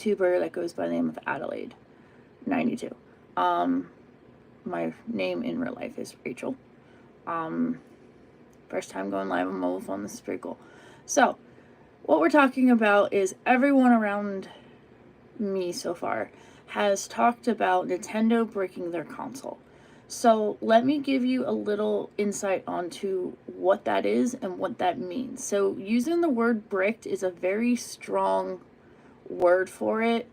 YouTuber that goes by the name of Adelaide 92. My name in real life is Rachel. First time going live on mobile phone. This is pretty cool. So, what we're talking about is everyone around me so far has talked about Nintendo breaking their console. So let me give you a little insight onto what that is and what that means. So using the word bricked is a very strong word for it.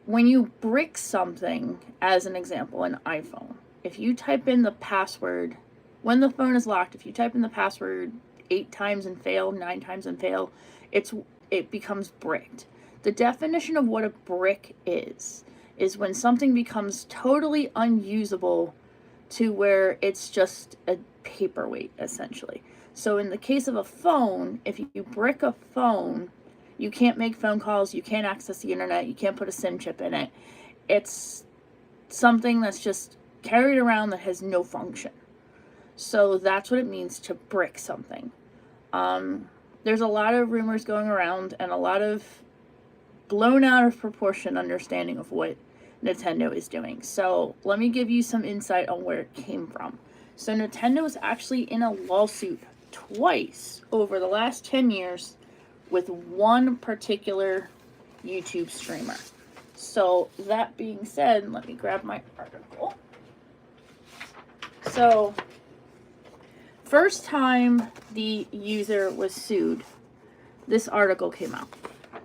When you brick something, as an example, an iPhone, if you type in the password, when the phone is locked, if you type in the password 8 times and fail, 9 times and fail, it becomes bricked. The definition of what a brick is when something becomes totally unusable to where it's just a paperweight, essentially. So in the case of a phone, if you brick a phone, you can't make phone calls, you can't access the internet, you can't put a SIM chip in it. It's something that's just carried around that has no function. So that's what it means to brick something. There's a lot of rumors going around and a lot of blown out of proportion understanding of what Nintendo is doing. So let me give you some insight on where it came from. So Nintendo is actually in a lawsuit twice over the last 10 years with one particular YouTube streamer. So that being said, let me grab my article. So first time the user was sued, this article came out.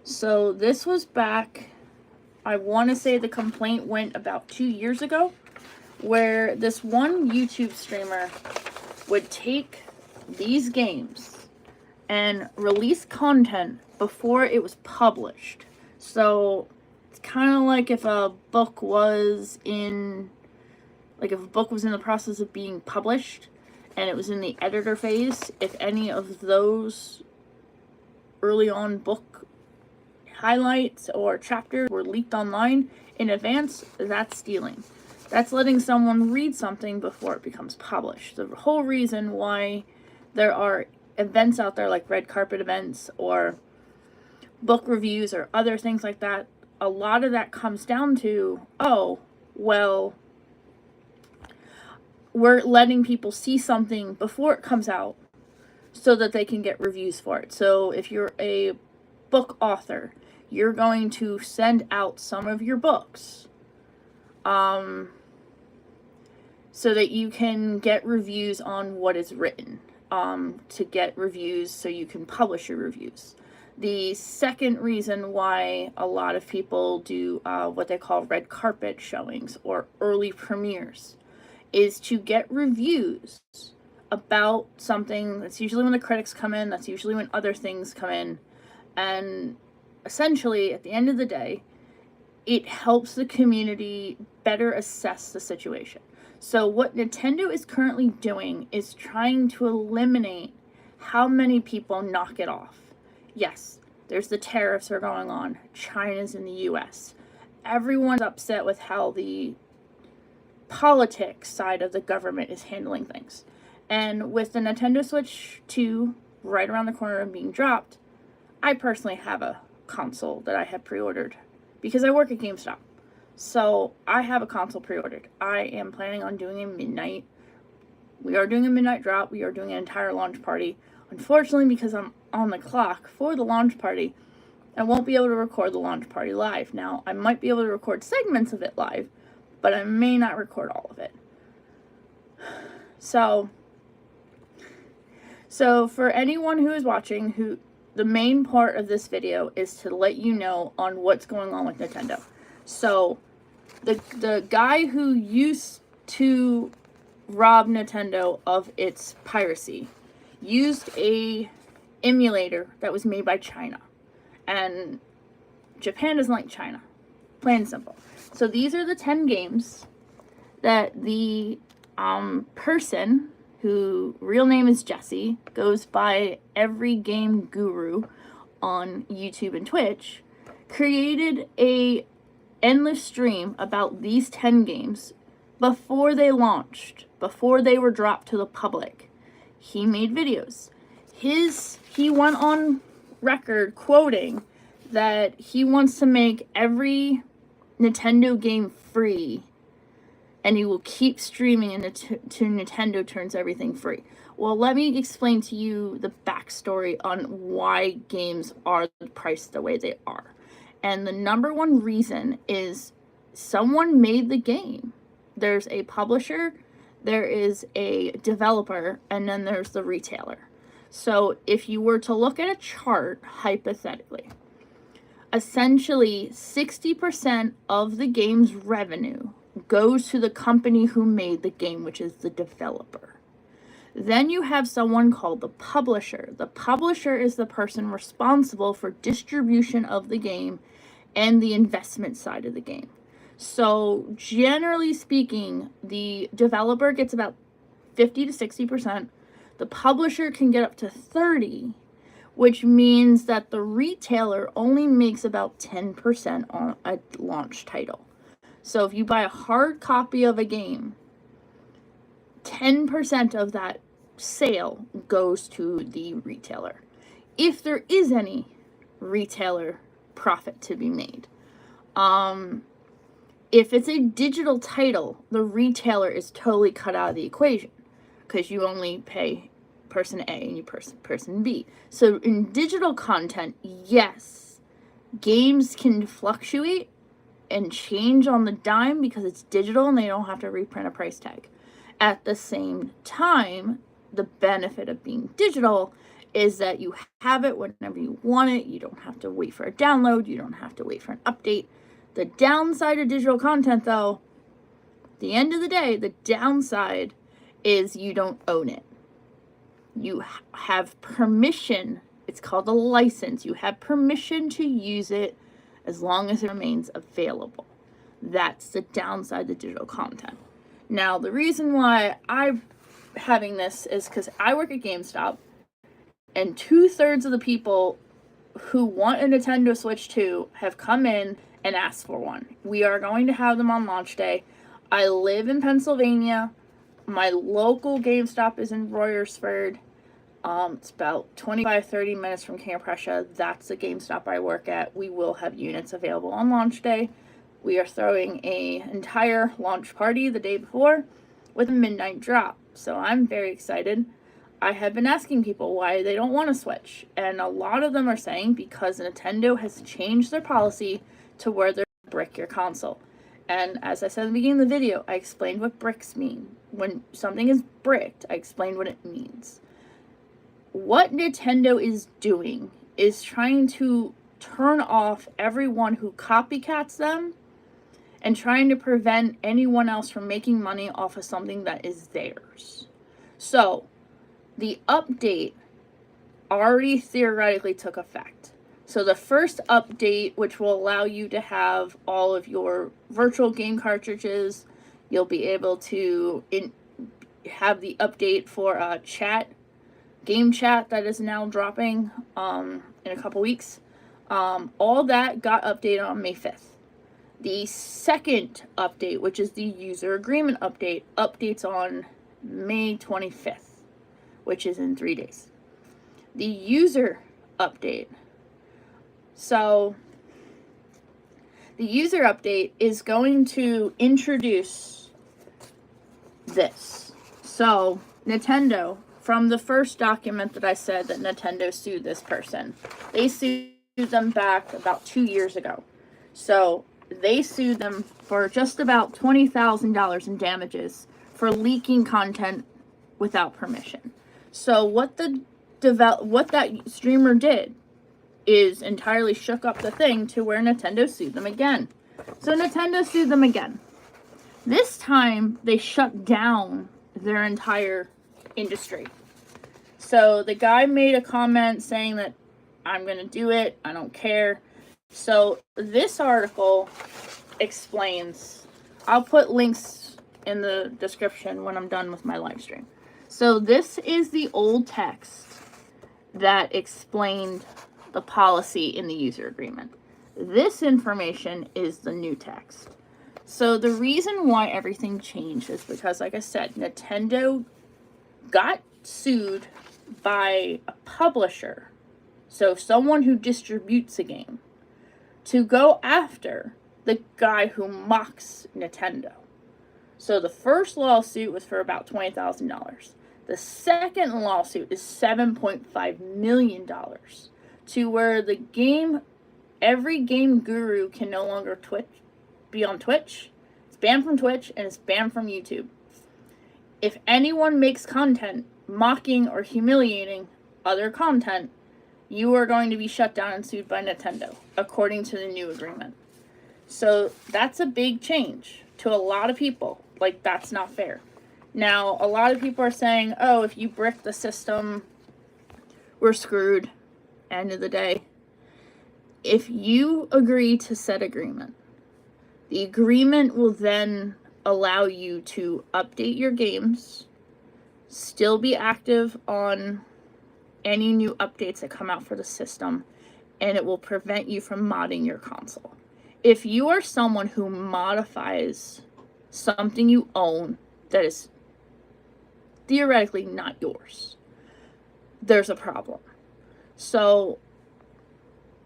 So this was back, I want to say the complaint went about 2 years ago, where this one YouTube streamer would take these games and release content before it was published. So it's kind of like if a book was in the process of being published and it was in the editor phase, if any of those early on book highlights or chapters were leaked online in advance, that's stealing. That's letting someone read something before it becomes published. The whole reason why there are events out there like red carpet events or book reviews or other things like that, a lot of that comes down to, oh, well, we're letting people see something before it comes out so that they can get reviews for it. So if you're a book author, you're going to send out some of your books so that you can get reviews on what is written, to get reviews so you can publish your reviews. The second reason why a lot of people do what they call red carpet showings or early premieres is to get reviews about something. That's usually when the critics come in, that's usually when other things come in, and essentially, at the end of the day, it helps the community better assess the situation. So what Nintendo is currently doing is trying to eliminate how many people knock it off. Yes, there's the tariffs that are going on. China's in the US. Everyone's upset with how the politics side of the government is handling things. And with the Nintendo Switch 2 right around the corner and being dropped, I personally have a console that I have pre-ordered because I work at GameStop. So I have a console pre-ordered. I am planning on doing a midnight. We are doing a midnight drop. We are doing an entire launch party. Unfortunately, because I'm on the clock for the launch party, I won't be able to record the launch party live. Now, I might be able to record segments of it live, but I may not record all of it. So for anyone who is watching, the main part of this video is to let you know on what's going on with Nintendo. So the guy who used to rob Nintendo of its piracy used a emulator that was made by China. And Japan doesn't like China. Plain and simple. So these are the 10 games that the person, who real name is Jesse, goes by Every Game Guru on YouTube and Twitch, created a endless stream about these 10 games before they launched, before they were dropped to the public. He made videos. He went on record quoting that he wants to make every Nintendo game free, and he will keep streaming until Nintendo turns everything free. Well, let me explain to you the backstory on why games are priced the way they are. And the number one reason is someone made the game. There's a publisher, there is a developer, and then there's the retailer. So if you were to look at a chart, hypothetically, essentially 60% of the game's revenue goes to the company who made the game, which is the developer. Then you have someone called the publisher. The publisher is the person responsible for distribution of the game and the investment side of the game. So generally speaking, the developer gets about 50 to 60%. The publisher can get up to 30%, which means that the retailer only makes about 10% on a launch title. So if you buy a hard copy of a game, 10% of that sale goes to the retailer, if there is any retailer profit to be made. If it's a digital title, the retailer is totally cut out of the equation because you only pay person A and you person B. So in digital content, yes, games can fluctuate and change on the dime because it's digital and they don't have to reprint a price tag. At the same time, the benefit of being digital is that you have it whenever you want it. You don't have to wait for a download. You don't have to wait for an update. The downside of digital content, though, at the end of the day, the downside is you don't own it. You have permission. It's called a license. You have permission to use it as long as it remains available. That's the downside of digital content. Now, the reason why I'm having this is because I work at GameStop, and 2/3 of the people who want a Nintendo Switch 2 have come in and asked for one. We are going to have them on launch day. I live in Pennsylvania. My local GameStop is in Royersford. It's about 25-30 minutes from King of Prussia. That's the GameStop I work at. We will have units available on launch day. We are throwing an entire launch party the day before with a midnight drop. So I'm very excited. I have been asking people why they don't want to Switch. And a lot of them are saying because Nintendo has changed their policy to where they're brick your console. And as I said at the beginning of the video, I explained what bricks mean. When something is bricked, I explained what it means. What Nintendo is doing is trying to turn off everyone who copycats them and trying to prevent anyone else from making money off of something that is theirs. So, the update already theoretically took effect. So the first update, which will allow you to have all of your virtual game cartridges, you'll be able to have the update for game chat that is now dropping in a couple weeks. All that got updated on May 5th. The second update, which is the user agreement update, updates on May 25th, which is in 3 days. The user update. So, the user update is going to introduce this. So, Nintendo, from the first document that I said that Nintendo sued this person, they sued them back about 2 years ago. So, they sued them for just about $20,000 in damages for leaking content without permission. So what that streamer did is entirely shook up the thing to where Nintendo sued them again. So Nintendo sued them again. This time they shut down their entire industry. So the guy made a comment saying that I'm going to do it, I don't care. So this article explains, I'll put links in the description when I'm done with my live stream. So this is the old text that explained the policy in the user agreement. This information is the new text. So the reason why everything changed is because, like I said, Nintendo got sued by a publisher. So someone who distributes a game. to go after the guy who mocks Nintendo. So the first lawsuit was for about $20,000. The second lawsuit is $7.5 million, to where every game guru can no longer be on Twitch. It's banned from Twitch and it's banned from YouTube. If anyone makes content mocking or humiliating other content, you are going to be shut down and sued by Nintendo, according to the new agreement. So that's a big change to a lot of people. Like, that's not fair. Now, a lot of people are saying, oh, if you brick the system, we're screwed. End of the day. If you agree to said agreement, the agreement will then allow you to update your games, still be active on any new updates that come out for the system, and it will prevent you from modding your console. If you are someone who modifies something you own that is theoretically not yours, there's a problem. So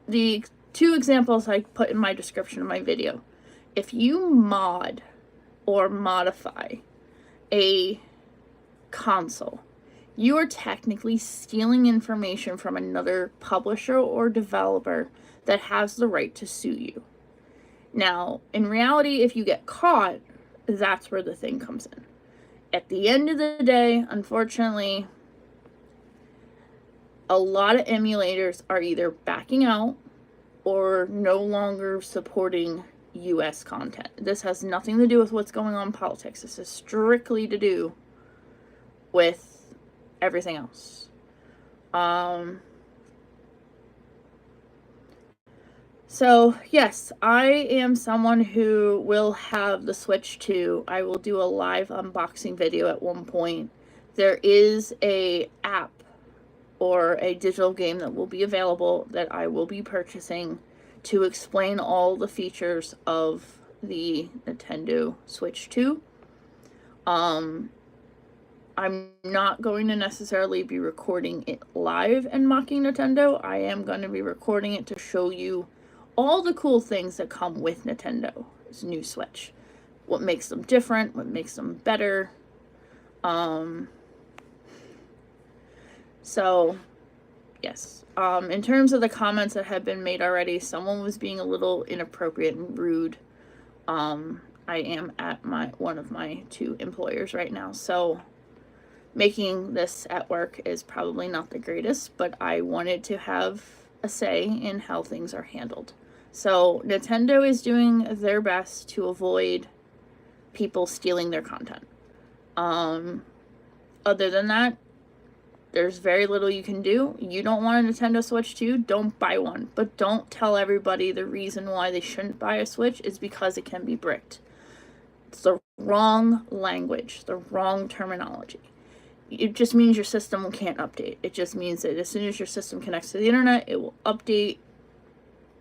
the two examples I put in my description of my video, if you mod or modify a console, you are technically stealing information from another publisher or developer that has the right to sue you. Now, in reality, if you get caught, that's where the thing comes in. At the end of the day, unfortunately, a lot of emulators are either backing out or no longer supporting US content. This has nothing to do with what's going on in politics. This is strictly to do with everything else. So, yes, I am someone who will have the Switch 2. I will do a live unboxing video at one point. There is a app or a digital game that will be available that I will be purchasing to explain all the features of the Nintendo Switch 2. I'm not going to necessarily be recording it live and mocking Nintendo. I am going to be recording it to show you all the cool things that come with Nintendo's new Switch. What makes them different, what makes them better. So, yes. In terms of the comments that have been made already, someone was being a little inappropriate and rude. I am at one of my two employers right now, so making this at work is probably not the greatest, but I wanted to have a say in how things are handled. So Nintendo is doing their best to avoid people stealing their content. Other than that, there's very little you can do. You don't want a Nintendo Switch 2, don't buy one. But don't tell everybody the reason why they shouldn't buy a Switch is because it can be bricked. It's the wrong language, the wrong terminology. It just means your system can't update. It just means that as soon as your system connects to the internet, it will update.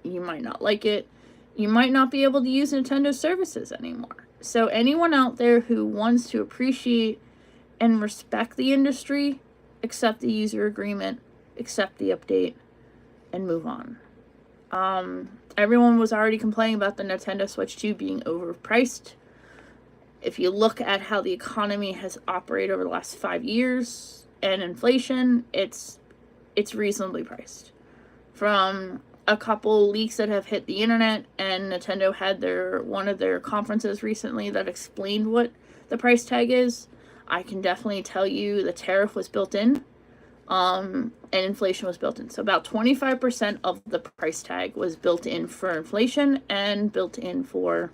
You might not like it. You might not be able to use Nintendo services anymore. So anyone out there who wants to appreciate and respect the industry, accept the user agreement, accept the update, and move on. Everyone was already complaining about the Nintendo Switch 2 being overpriced. If you look at how the economy has operated over the last 5 years and inflation, it's reasonably priced. From a couple leaks that have hit the internet, and Nintendo had one of their conferences recently that explained what the price tag is, I can definitely tell you the tariff was built in, and inflation was built in. So about 25% of the price tag was built in for inflation and built in for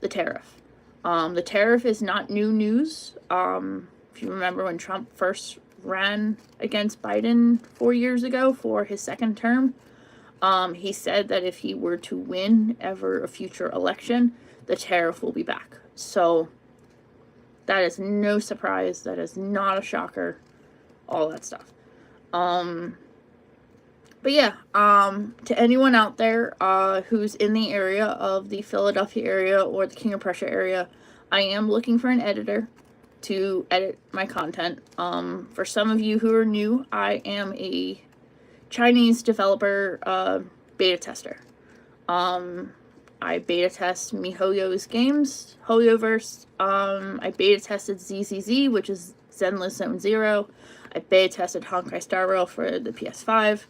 the tariff. The tariff is not new news. If you remember when Trump first ran against Biden 4 years ago for his second term, he said that if he were to win ever a future election, the tariff will be back. So that is no surprise. That is not a shocker. All that stuff. But yeah, to anyone out there who's in the area of the Philadelphia area or the King of Prussia area, I am looking for an editor to edit my content. For some of you who are new, I am a Chinese developer beta tester. I beta test MiHoYo's games, HoYoverse. I beta tested ZZZ, which is Zenless Zone Zero. I beta tested Honkai Star Rail for the PS5.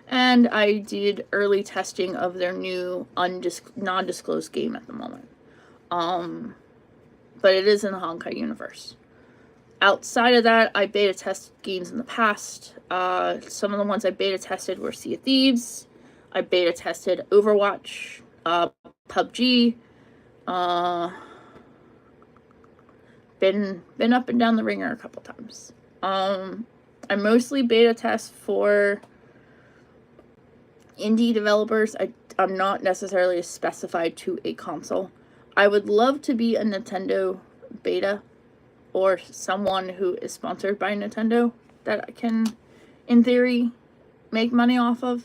And I did early testing of their new non-disclosed game at the moment. But it is in the Honkai universe. Outside of that, I beta tested games in the past. Some of the ones I beta tested were Sea of Thieves. I beta tested Overwatch, PUBG. Been up and down the ringer a couple times. I mostly beta test for indie developers. I'm not necessarily specified to a console. I would love to be a Nintendo beta or someone who is sponsored by Nintendo that I can, in theory, make money off of.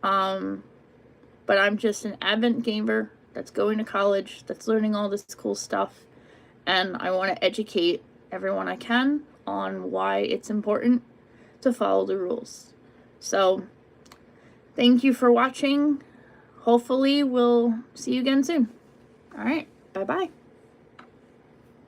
But I'm just an avid gamer that's going to college, that's learning all this cool stuff, and I want to educate everyone I can on why it's important to follow the rules. So, thank you for watching. Hopefully, we'll see you again soon. All right, bye-bye.